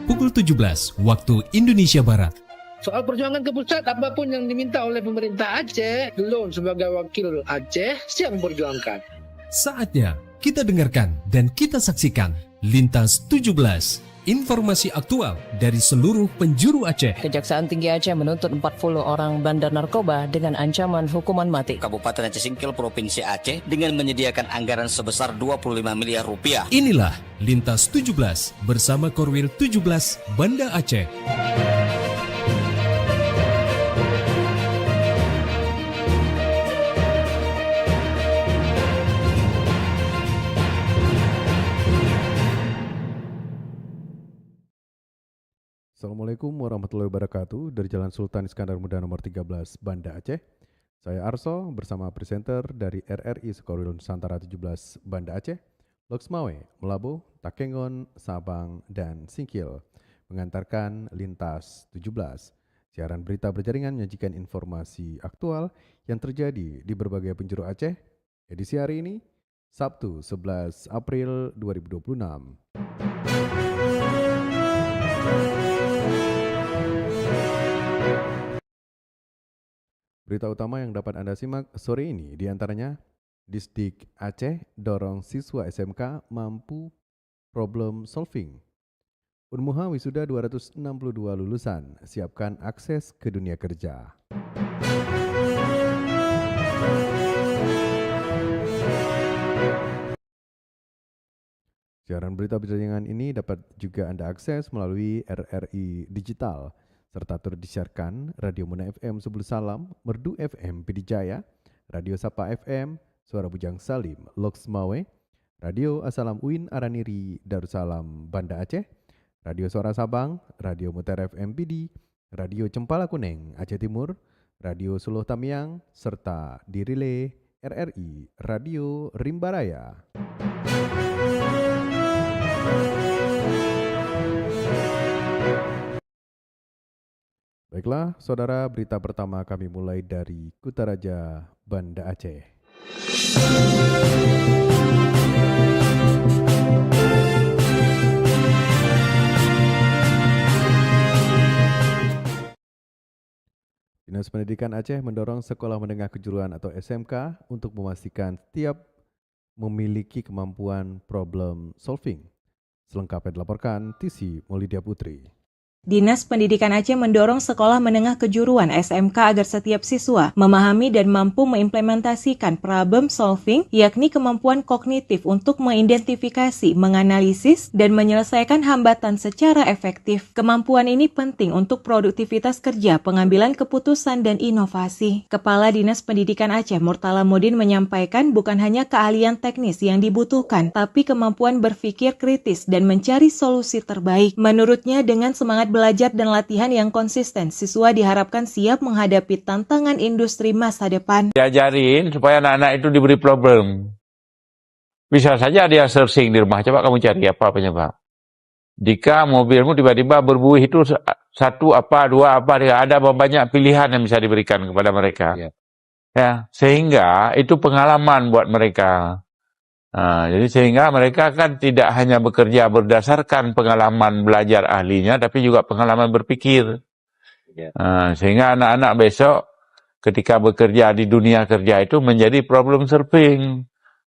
pukul 17 waktu Indonesia Barat. Soal perjuangan ke pusat, apapun yang diminta oleh pemerintah Aceh, Lon sebagai wakil Aceh siap memperjuangkan. Saatnya kita dengarkan dan kita saksikan Lintas 17, informasi aktual dari seluruh penjuru Aceh. Kejaksaan Tinggi Aceh menuntut 40 orang bandar narkoba dengan ancaman hukuman mati. Kabupaten Aceh Singkil, Provinsi Aceh dengan menyediakan anggaran sebesar 25 miliar rupiah. Inilah Lintas 17 bersama Korwil 17 Banda Aceh. Assalamualaikum warahmatullahi wabarakatuh. Dari Jalan Sultan Iskandar Muda nomor 13 Banda Aceh. Saya Arso bersama presenter dari RRI Sekorwil Nusantara 17 Banda Aceh, Loksmawe, Melabu, Takengon, Sabang, dan Singkil mengantarkan Lintas 17. Siaran berita berjaringan menyajikan informasi aktual yang terjadi di berbagai penjuru Aceh. Edisi hari ini, Sabtu 11 April 2026. Berita utama yang dapat Anda simak sore ini diantaranya, Disdik Aceh dorong siswa SMK mampu problem solving. Unmuha wisuda 262 lulusan, siapkan akses ke dunia kerja. Siaran berita berjaringan ini dapat juga Anda akses melalui RRI Digital, serta turut disiarkan Radio Muna FM Subul Salam, Merdu FM Pidijaya, Radio Sapa FM, Suara Bujang Salim, Loksmawe, Radio Asalam Uin Araniri Darussalam Banda Aceh, Radio Suara Sabang, Radio Muter FM Pidi, Radio Cempala Kuneng Aceh Timur, Radio Suluh Tamiang, serta di relay RRI Radio Rimbaraya. Baiklah, saudara, berita pertama kami mulai dari Kutaraja, Banda Aceh. Dinas Pendidikan Aceh mendorong sekolah menengah kejuruan atau SMK untuk memastikan setiap memiliki kemampuan problem solving. Selengkapnya dilaporkan Tisi Maulidia Putri. Dinas Pendidikan Aceh mendorong sekolah menengah kejuruan SMK agar setiap siswa memahami dan mampu mengimplementasikan problem solving, yakni kemampuan kognitif untuk mengidentifikasi, menganalisis, dan menyelesaikan hambatan secara efektif. Kemampuan ini penting untuk produktivitas kerja, pengambilan keputusan, dan inovasi. Kepala Dinas Pendidikan Aceh, Murtala Mudin, menyampaikan bukan hanya keahlian teknis yang dibutuhkan, tapi kemampuan berpikir kritis dan mencari solusi terbaik. Menurutnya, dengan semangat belajar dan latihan yang konsisten, siswa diharapkan siap menghadapi tantangan industri masa depan. Diajarin supaya anak-anak itu diberi problem. Bisa saja dia searching di rumah, coba kamu cari apa penyebab. Jika mobilmu tiba-tiba berbuih itu satu apa, dua apa, ada banyak pilihan yang bisa diberikan kepada mereka. Ya, sehingga itu pengalaman buat mereka. Nah, jadi sehingga mereka kan tidak hanya bekerja berdasarkan pengalaman belajar ahlinya, tapi juga pengalaman berpikir. Nah, sehingga anak-anak besok ketika bekerja di dunia kerja itu menjadi problem solving,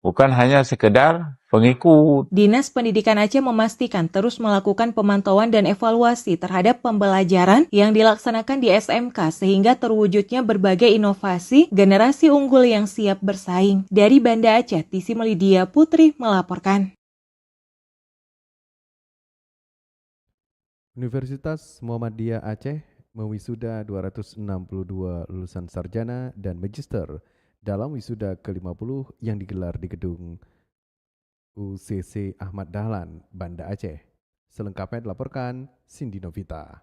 bukan hanya sekedar pengikut. Dinas Pendidikan Aceh memastikan terus melakukan pemantauan dan evaluasi terhadap pembelajaran yang dilaksanakan di SMK sehingga terwujudnya berbagai inovasi generasi unggul yang siap bersaing. Dari Banda Aceh, Tisi Maulidia Putri melaporkan. Universitas Muhammadiyah Aceh mewisuda 262 lulusan sarjana dan magister dalam wisuda ke-50 yang digelar di gedung UCC Ahmad Dahlan, Banda Aceh. Selengkapnya dilaporkan Cindy Novita.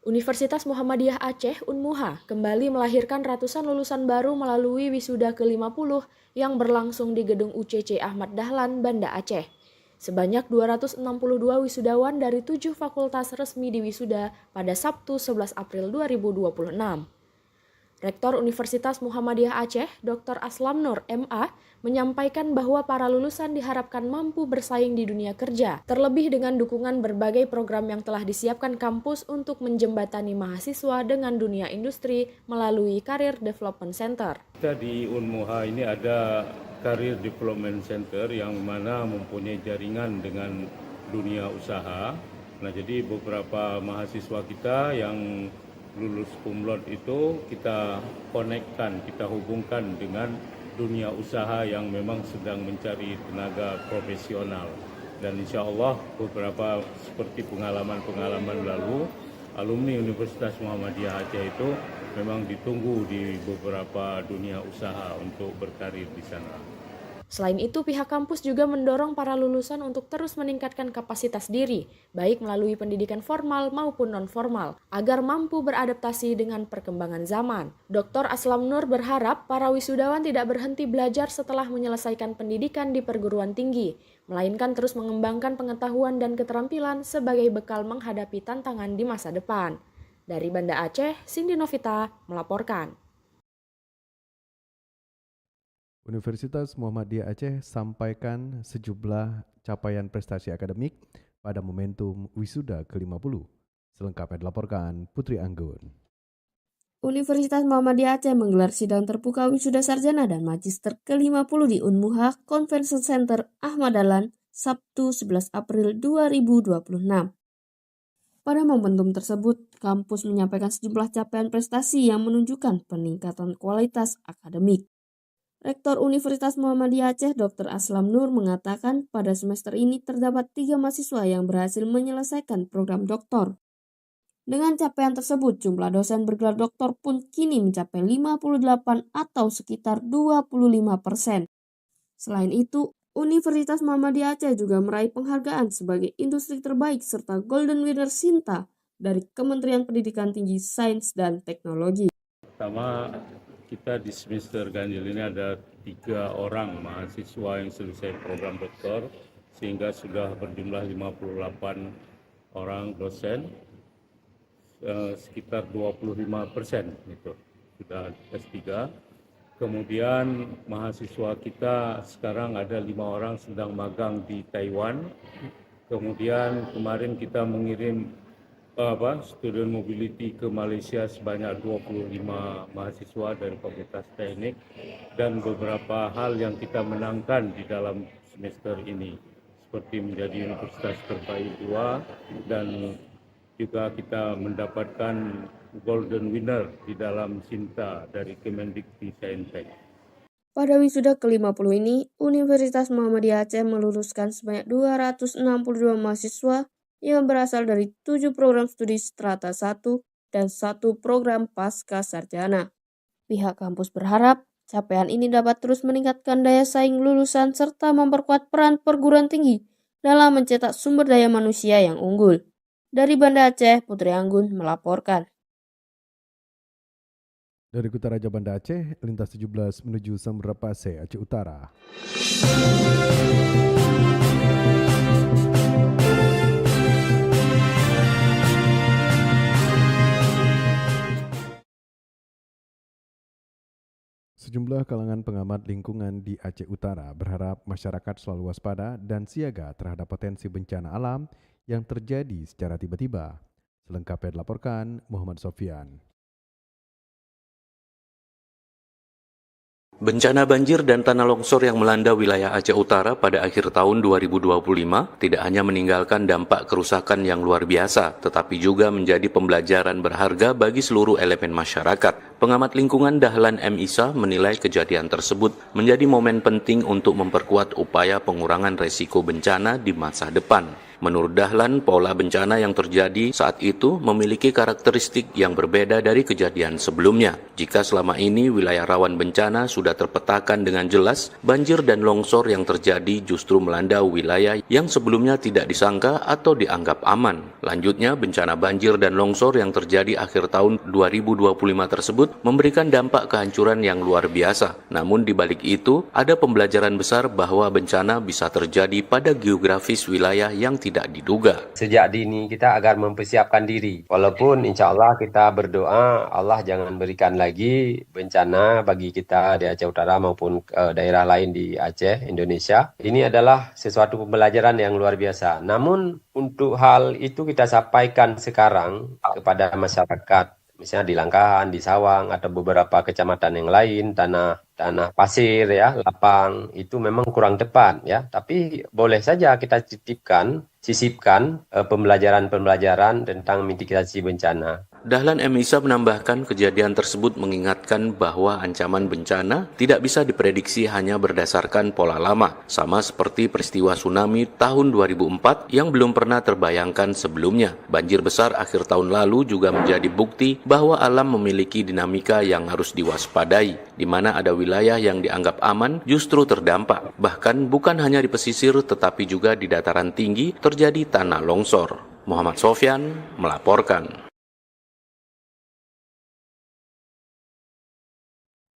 Universitas Muhammadiyah Aceh Unmuha kembali melahirkan ratusan lulusan baru melalui wisuda ke-50 yang berlangsung di gedung UCC Ahmad Dahlan, Banda Aceh. Sebanyak 262 wisudawan dari 7 fakultas resmi diwisuda pada Sabtu 11 April 2026. Rektor Universitas Muhammadiyah Aceh, Dr. Aslam Nur, MA, menyampaikan bahwa para lulusan diharapkan mampu bersaing di dunia kerja, terlebih dengan dukungan berbagai program yang telah disiapkan kampus untuk menjembatani mahasiswa dengan dunia industri melalui Career Development Center. Kita di Unmuha ini ada Career Development Center yang mana mempunyai jaringan dengan dunia usaha. Nah, jadi beberapa mahasiswa kita yang lulus cum laude itu kita konekkan, kita hubungkan dengan dunia usaha yang memang sedang mencari tenaga profesional. Dan insya Allah beberapa seperti pengalaman-pengalaman lalu, alumni Universitas Muhammadiyah Aceh itu memang ditunggu di beberapa dunia usaha untuk berkarir di sana. Selain itu, pihak kampus juga mendorong para lulusan untuk terus meningkatkan kapasitas diri, baik melalui pendidikan formal maupun non-formal, agar mampu beradaptasi dengan perkembangan zaman. Dr. Aslam Nur berharap para wisudawan tidak berhenti belajar setelah menyelesaikan pendidikan di perguruan tinggi, melainkan terus mengembangkan pengetahuan dan keterampilan sebagai bekal menghadapi tantangan di masa depan. Dari Banda Aceh, Cindy Novita melaporkan. Universitas Muhammadiyah Aceh sampaikan sejumlah capaian prestasi akademik pada momentum wisuda ke-50. Selengkapnya dilaporkan Putri Anggun. Universitas Muhammadiyah Aceh menggelar sidang terbuka wisuda sarjana dan magister ke-50 di Unmuha Convention Center Ahmad Dahlan, Sabtu 11 April 2026. Pada momentum tersebut, kampus menyampaikan sejumlah capaian prestasi yang menunjukkan peningkatan kualitas akademik. Rektor Universitas Muhammadiyah Aceh Dr. Aslam Nur mengatakan pada semester ini terdapat 3 mahasiswa yang berhasil menyelesaikan program doktor. Dengan capaian tersebut, jumlah dosen bergelar doktor pun kini mencapai 58 atau sekitar 25%. Selain itu, Universitas Muhammadiyah Aceh juga meraih penghargaan sebagai industri terbaik serta Golden Winner Sinta dari Kementerian Pendidikan Tinggi, Sains, dan Teknologi. Pertama, kita di semester ganjil ini ada 3 orang mahasiswa yang selesai program doktor, sehingga sudah berjumlah 58 orang dosen, sekitar 25% itu sudah S3. Kemudian mahasiswa kita sekarang ada 5 orang sedang magang di Taiwan. Kemudian kemarin kita mengirim student mobility ke Malaysia sebanyak 25 mahasiswa dari Fakultas Teknik, dan beberapa hal yang kita menangkan di dalam semester ini seperti menjadi universitas terbaik 2, dan juga kita mendapatkan Golden Winner di dalam Sinta dari Kemendikbudristek. Pada wisuda ke-50 ini, Universitas Muhammadiyah Aceh meluluskan sebanyak 262 mahasiswa yang berasal dari 7 program studi strata 1 dan 1 program pasca sarjana. Pihak kampus berharap capaian ini dapat terus meningkatkan daya saing lulusan serta memperkuat peran perguruan tinggi dalam mencetak sumber daya manusia yang unggul. Dari Banda Aceh, Putri Anggun melaporkan. Dari Kutaraja Banda Aceh, lintas 17 menuju Samudra Pasai, Aceh Utara. Sejumlah kalangan pengamat lingkungan di Aceh Utara berharap masyarakat selalu waspada dan siaga terhadap potensi bencana alam yang terjadi secara tiba-tiba. Selengkapnya dilaporkan Muhammad Sofyan. Bencana banjir dan tanah longsor yang melanda wilayah Aceh Utara pada akhir tahun 2025 tidak hanya meninggalkan dampak kerusakan yang luar biasa, tetapi juga menjadi pembelajaran berharga bagi seluruh elemen masyarakat. Pengamat lingkungan Dahlan M. Isa menilai kejadian tersebut menjadi momen penting untuk memperkuat upaya pengurangan resiko bencana di masa depan. Menurut Dahlan, pola bencana yang terjadi saat itu memiliki karakteristik yang berbeda dari kejadian sebelumnya. Jika selama ini wilayah rawan bencana sudah terpetakan dengan jelas, banjir dan longsor yang terjadi justru melanda wilayah yang sebelumnya tidak disangka atau dianggap aman. Lanjutnya, bencana banjir dan longsor yang terjadi akhir tahun 2025 tersebut tersebut memberikan dampak kehancuran yang luar biasa. Namun di balik itu, ada pembelajaran besar bahwa bencana bisa terjadi pada geografis wilayah yang tidak diduga. Sejak dini kita agar mempersiapkan diri. Walaupun insya Allah kita berdoa, Allah jangan berikan lagi bencana bagi kita di Aceh Utara maupun daerah lain di Aceh, Indonesia. Ini adalah sesuatu pembelajaran yang luar biasa. Namun untuk hal itu kita sampaikan sekarang kepada masyarakat, misalnya di Langkahan, di Sawang, atau beberapa kecamatan yang lain, tanah pasir ya, lapang, itu memang kurang tepat ya. Tapi boleh saja kita sisipkan pembelajaran tentang mitigasi bencana. Dahlan M. Isa menambahkan kejadian tersebut mengingatkan bahwa ancaman bencana tidak bisa diprediksi hanya berdasarkan pola lama, sama seperti peristiwa tsunami tahun 2004 yang belum pernah terbayangkan sebelumnya. Banjir besar akhir tahun lalu juga menjadi bukti bahwa alam memiliki dinamika yang harus diwaspadai, di mana ada wilayah yang dianggap aman justru terdampak. Bahkan bukan hanya di pesisir tetapi juga di dataran tinggi terjadi tanah longsor. Muhammad Sofyan melaporkan.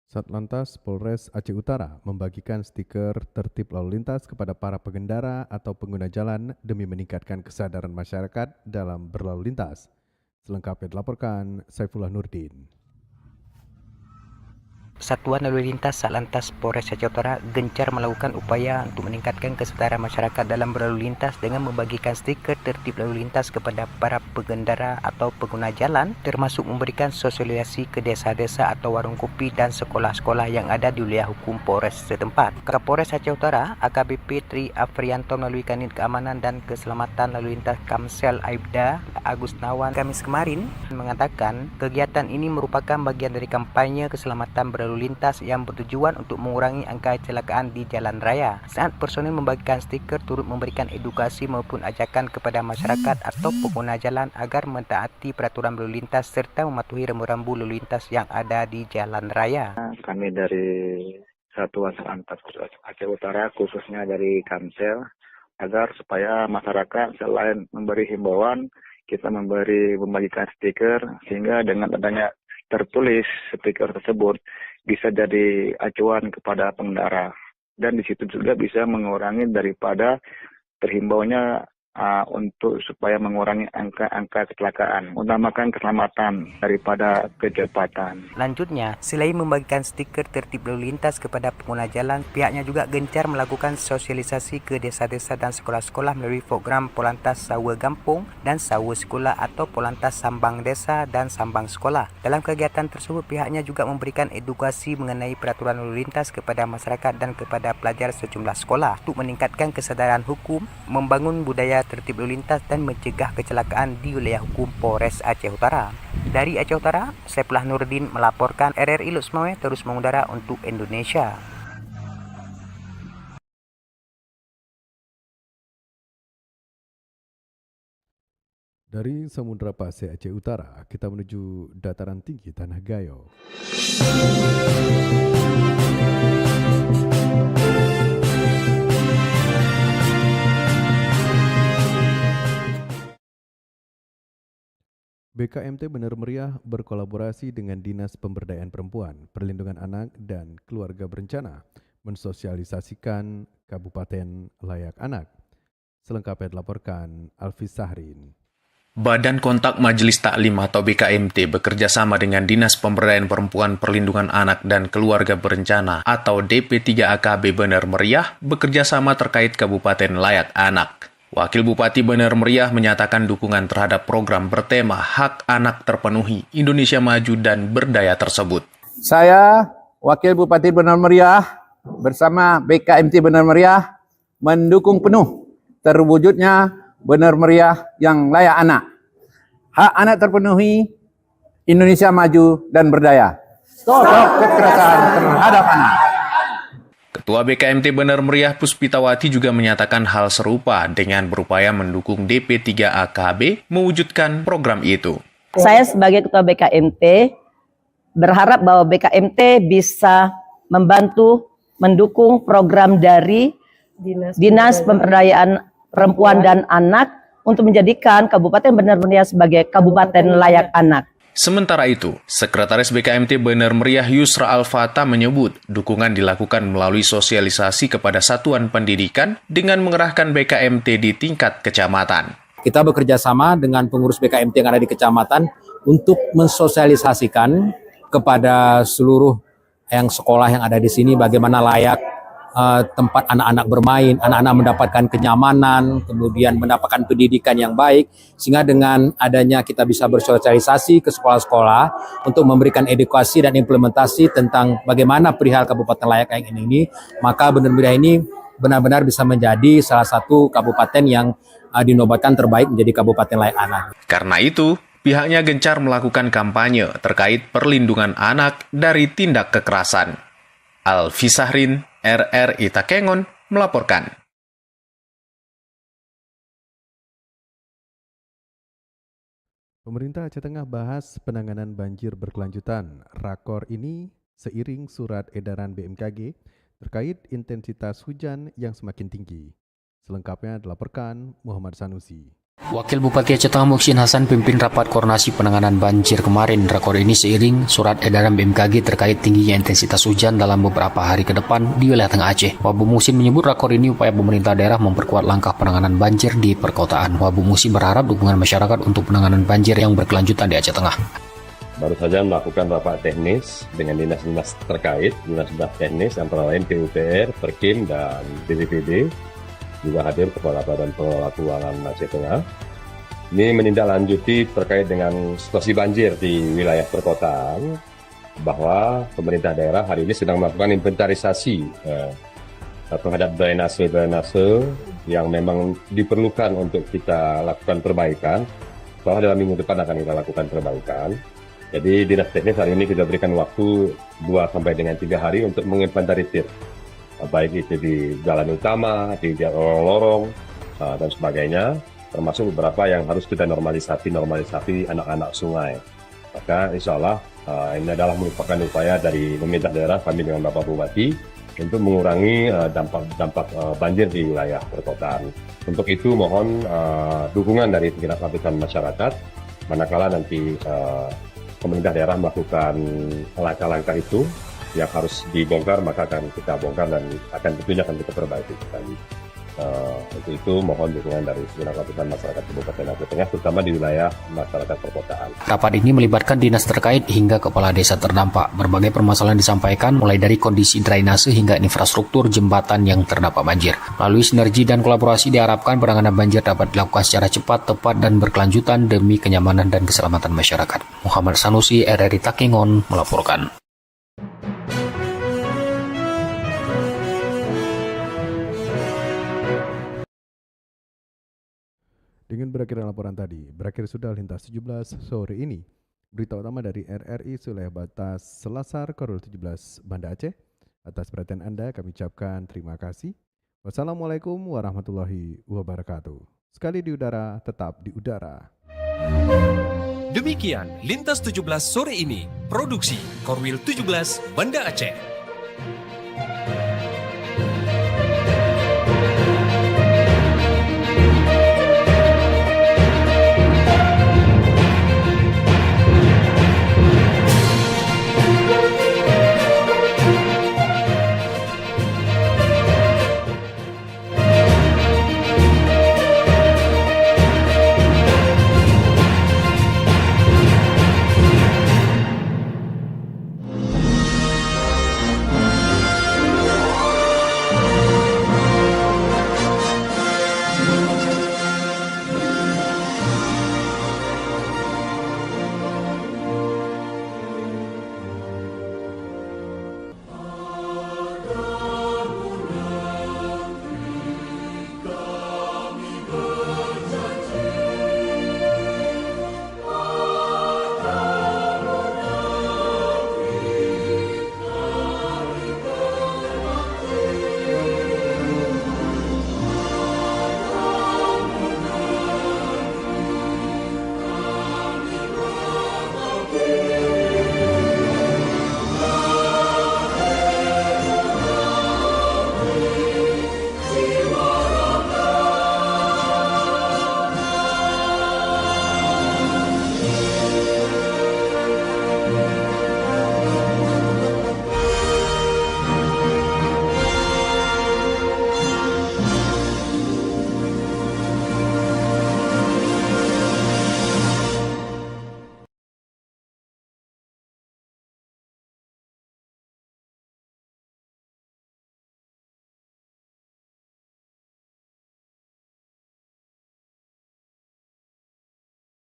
Satlantas Polres Aceh Utara membagikan stiker tertib lalu lintas kepada para pengendara atau pengguna jalan demi meningkatkan kesadaran masyarakat dalam berlalu lintas. Selengkapnya dilaporkan Saifullah Nurdin. Satuan Lalu Lintas Satlantas Polres Aceh Utara gencar melakukan upaya untuk meningkatkan kesadaran masyarakat dalam berlalu lintas dengan membagikan stiker tertib lalu lintas kepada para pengendara atau pengguna jalan, termasuk memberikan sosialisasi ke desa-desa atau warung kopi dan sekolah-sekolah yang ada di wilayah hukum Polres setempat. Kapolres Aceh Utara AKBP Tri Afrianto melalui Kanit Keamanan dan Keselamatan Lalu Lintas Kamsel Aibda Agus Nawan Kamis kemarin mengatakan kegiatan ini merupakan bagian dari kampanye keselamatan berlalu lintas yang bertujuan untuk mengurangi angka kecelakaan di jalan raya. Saat personil membagikan stiker turut memberikan edukasi maupun ajakan kepada masyarakat atau pengguna jalan agar mentaati peraturan berlalu lintas serta mematuhi rambu-rambu lalu lintas yang ada di jalan raya. Kami dari Satuan Satlantas Aceh Utara khususnya dari Kamsel agar supaya masyarakat selain memberi himbauan, kita membagikan stiker sehingga dengan adanya tertulis stiker tersebut bisa jadi acuan kepada pengendara dan di situ juga bisa mengurangi daripada terhimbaunya untuk supaya mengurangi angka kecelakaan, utamakan keselamatan daripada kecepatan. Lanjutnya, selain membagikan stiker tertib lalu lintas kepada pengguna jalan, pihaknya juga gencar melakukan sosialisasi ke desa-desa dan sekolah-sekolah melalui program Polantas Sawa Gampung dan Sawa Sekolah atau Polantas Sambang Desa dan Sambang Sekolah. Dalam kegiatan tersebut, pihaknya juga memberikan edukasi mengenai peraturan lalu lintas kepada masyarakat dan kepada pelajar sejumlah sekolah untuk meningkatkan kesadaran hukum, membangun budaya tertib lalu lintas dan mencegah kecelakaan di wilayah hukum Polres Aceh Utara. Dari Aceh Utara, Saifullah Nurdin melaporkan. RRI Luxmawe terus mengudara untuk Indonesia. Dari Samudra Pasir Aceh Utara, kita menuju dataran tinggi Tanah Gayo. BKMT Benar Meriah berkolaborasi dengan Dinas Pemberdayaan Perempuan, Perlindungan Anak, dan Keluarga Berencana mensosialisasikan Kabupaten Layak Anak. Selengkapnya dilaporkan Alfis Sahrin. Badan Kontak Majelis Taklim atau BKMT bekerja sama dengan Dinas Pemberdayaan Perempuan, Perlindungan Anak, dan Keluarga Berencana atau DP3AKB Benar Meriah bekerja sama terkait Kabupaten Layak Anak. Wakil Bupati Benar Meriah menyatakan dukungan terhadap program bertema Hak Anak Terpenuhi, Indonesia Maju dan Berdaya tersebut. Saya, Wakil Bupati Benar Meriah, bersama BKMT Benar Meriah, mendukung penuh terwujudnya Benar Meriah yang layak anak. Hak anak terpenuhi, Indonesia Maju dan Berdaya. Stop kekerasan terhadap anak. Ketua BKMT Benar Meriah Puspitawati juga menyatakan hal serupa dengan berupaya mendukung DP3AKB mewujudkan program itu. Saya sebagai Ketua BKMT berharap bahwa BKMT bisa membantu mendukung program dari Dinas Pemberdayaan Perempuan dan Anak untuk menjadikan Kabupaten Benar Meriah sebagai Kabupaten Layak Anak. Sementara itu, Sekretaris BKMT Bener Meriah Yusra Al-Fatah menyebut dukungan dilakukan melalui sosialisasi kepada satuan pendidikan dengan mengerahkan BKMT di tingkat kecamatan. Kita bekerja sama dengan pengurus BKMT yang ada di kecamatan untuk mensosialisasikan kepada seluruh yang sekolah yang ada di sini bagaimana layak tempat anak-anak bermain, anak-anak mendapatkan kenyamanan, kemudian mendapatkan pendidikan yang baik, sehingga dengan adanya kita bisa bersosialisasi ke sekolah-sekolah untuk memberikan edukasi dan implementasi tentang bagaimana perihal kabupaten layak yang ini, maka Bener Meriah ini benar-benar bisa menjadi salah satu kabupaten yang dinobatkan terbaik menjadi kabupaten layak anak. Karena itu, pihaknya gencar melakukan kampanye terkait perlindungan anak dari tindak kekerasan. Alfi Sahrin, RRI Takengon, melaporkan. Pemerintah Aceh Tengah bahas penanganan banjir berkelanjutan. Rakor ini seiring surat edaran BMKG terkait intensitas hujan yang semakin tinggi. Selengkapnya dilaporkan Muhammad Sanusi. Wakil Bupati Aceh Tengah Muhsin Hasan pimpin rapat koordinasi penanganan banjir kemarin. Rakor ini seiring surat edaran BMKG terkait tingginya intensitas hujan dalam beberapa hari ke depan di wilayah Tengah Aceh. Wabu Muhsin menyebut rakor ini upaya pemerintah daerah memperkuat langkah penanganan banjir di perkotaan. Wabu Muhsin berharap dukungan masyarakat untuk penanganan banjir yang berkelanjutan di Aceh Tengah. Baru saja melakukan rapat teknis dengan dinas-dinas terkait, dinas-dinas teknis antara lain PUPR, Perkim, dan BPPD. Juga hadir Kepala Badan Pengelola Keuangan Aceh Tengah. Ini menindaklanjuti terkait dengan situasi banjir di wilayah perkotaan, bahwa pemerintah daerah hari ini sedang melakukan inventarisasi terhadap drainase yang memang diperlukan untuk kita lakukan perbaikan. Bahwa dalam minggu depan akan kita lakukan perbaikan. Jadi dinas teknis hari ini kita berikan waktu 2 sampai dengan 3 hari untuk menginventarisir, baik itu di jalan utama, di lorong-lorong, dan sebagainya, termasuk beberapa yang harus kita normalisasi anak-anak sungai. Maka insya Allah ini adalah merupakan upaya dari pemerintah daerah, kami dengan Bapak Bupati, untuk mengurangi dampak banjir di wilayah perkotaan. Untuk itu mohon dukungan dari segenap lapisan masyarakat, manakala nanti pemerintah daerah melakukan langkah-langkah itu, yang harus dibongkar maka akan kita bongkar dan tentunya akan kita perbaiki kembali. Untuk itu mohon dukungan dari segenap lapisan masyarakat Kabupaten Aceh Tengah, terutama di wilayah masyarakat perkotaan. Rapat ini melibatkan dinas terkait hingga kepala desa terdampak. Berbagai permasalahan disampaikan, mulai dari kondisi drainase hingga infrastruktur jembatan yang terdampak banjir. Melalui sinergi dan kolaborasi diharapkan penanganan banjir dapat dilakukan secara cepat, tepat, dan berkelanjutan demi kenyamanan dan keselamatan masyarakat. Muhammad Sanusi, RRI Takengon, melaporkan. Dengan berakhirnya laporan tadi, berakhir sudah lintas 17 sore ini. Berita utama dari RRI Wilayah Batas Selasar Korul 17 Banda Aceh. Atas perhatian Anda kami ucapkan terima kasih. Wassalamualaikum warahmatullahi wabarakatuh. Sekali di udara, tetap di udara. Demikian Lintas 17 sore ini. Produksi Korwil 17 Banda Aceh.